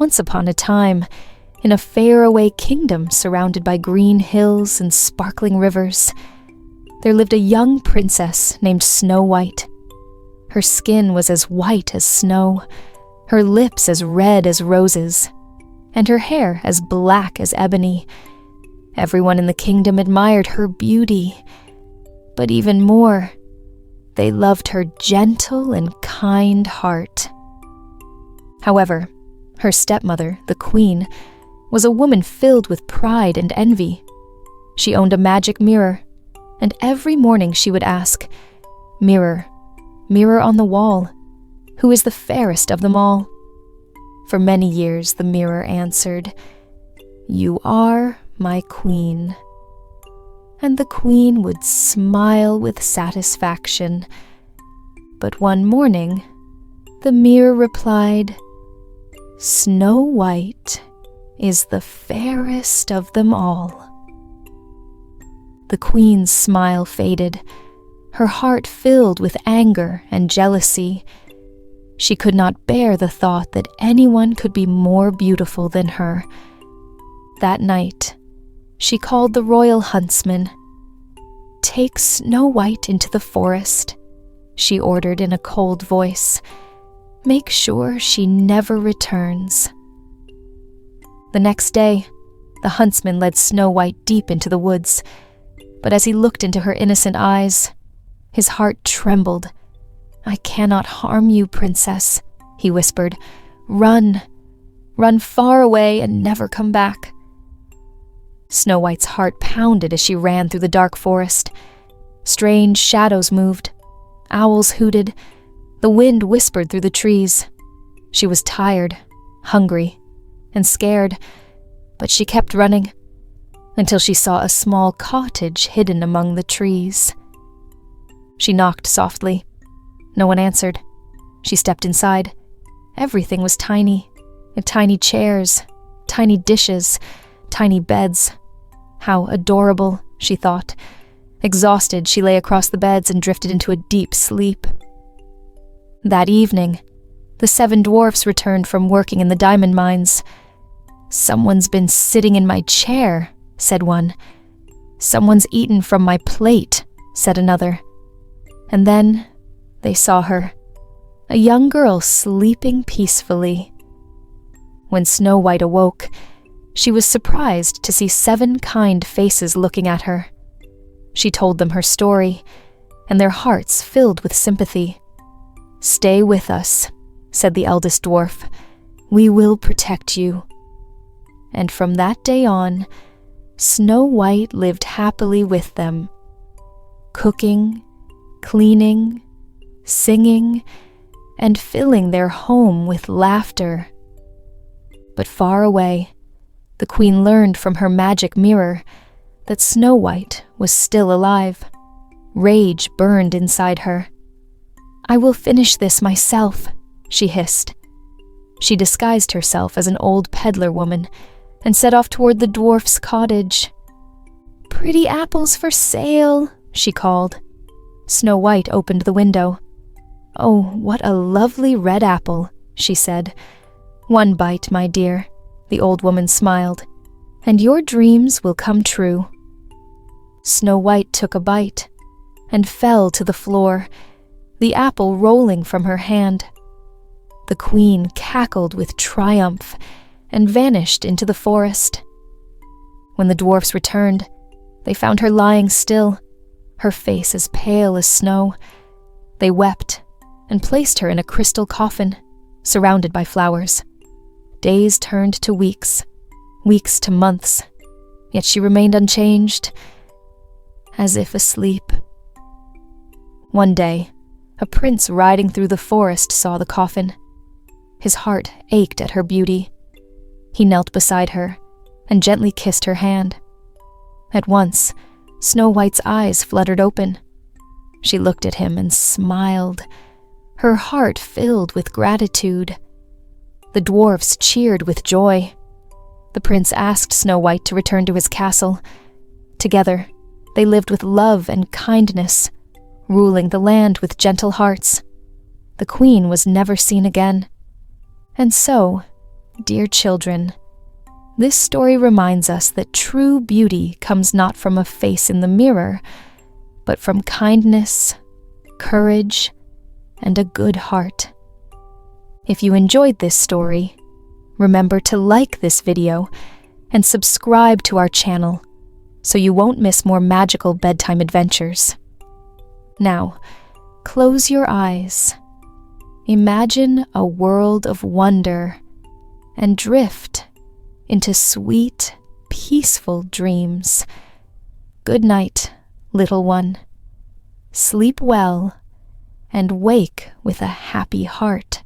Once upon a time, in a faraway kingdom surrounded by green hills and sparkling rivers, there lived a young princess named Snow White. Her skin was as white as snow, her lips as red as roses, and her hair as black as ebony. Everyone in the kingdom admired her beauty, but even more, they loved her gentle and kind heart. However, her stepmother, the queen, was a woman filled with pride and envy. She owned a magic mirror, and every morning she would ask, "Mirror, mirror on the wall, who is the fairest of them all?" For many years the mirror answered, "You are my queen." And the queen would smile with satisfaction. But one morning, the mirror replied, "Snow White is the fairest of them all." The queen's smile faded, her heart filled with anger and jealousy. She could not bear the thought that anyone could be more beautiful than her. That night, she called the royal huntsman. "Take Snow White into the forest," she ordered in a cold voice. "Make sure she never returns." The next day, the huntsman led Snow White deep into the woods, but as he looked into her innocent eyes, his heart trembled. "I cannot harm you, princess," he whispered. "Run, run far away and never come back." Snow White's heart pounded as she ran through the dark forest. Strange shadows moved, owls hooted, the wind whispered through the trees. She was tired, hungry, and scared, but she kept running until she saw a small cottage hidden among the trees. She knocked softly. No one answered. She stepped inside. Everything was tiny. Tiny chairs, tiny dishes, tiny beds. How adorable, she thought. Exhausted, she lay across the beds and drifted into a deep sleep. That evening, the Seven Dwarfs returned from working in the diamond mines. "Someone's been sitting in my chair," said one. "Someone's eaten from my plate," said another. And then they saw her, a young girl sleeping peacefully. When Snow White awoke, she was surprised to see 7 kind faces looking at her. She told them her story, and their hearts filled with sympathy. "Stay with us," said the eldest dwarf. "We will protect you." And from that day on, Snow White lived happily with them, cooking, cleaning, singing, and filling their home with laughter. But far away, the queen learned from her magic mirror that Snow White was still alive. Rage burned inside her. "I will finish this myself," she hissed. She disguised herself as an old peddler woman and set off toward the dwarf's cottage. "Pretty apples for sale," she called. Snow White opened the window. "Oh, what a lovely red apple," she said. "One bite, my dear," the old woman smiled, "and your dreams will come true." Snow White took a bite and fell to the floor, the apple rolling from her hand. The queen cackled with triumph and vanished into the forest. When the dwarfs returned, they found her lying still, her face as pale as snow. They wept and placed her in a crystal coffin, surrounded by flowers. Days turned to weeks, weeks to months, yet she remained unchanged, as if asleep. One day, a prince riding through the forest saw the coffin. His heart ached at her beauty. He knelt beside her and gently kissed her hand. At once, Snow White's eyes fluttered open. She looked at him and smiled, her heart filled with gratitude. The dwarfs cheered with joy. The prince asked Snow White to return to his castle. Together, they lived with love and kindness, ruling the land with gentle hearts. The queen was never seen again. And so, Dear children, this story reminds us that true beauty comes not from a face in the mirror, but from kindness, courage, and a good heart. If you enjoyed this story, remember to like this video and subscribe to our channel so you won't miss more magical bedtime adventures. Now, close your eyes. Imagine a world of wonder and drift into sweet, peaceful dreams. Good night, little one. Sleep well and wake with a happy heart.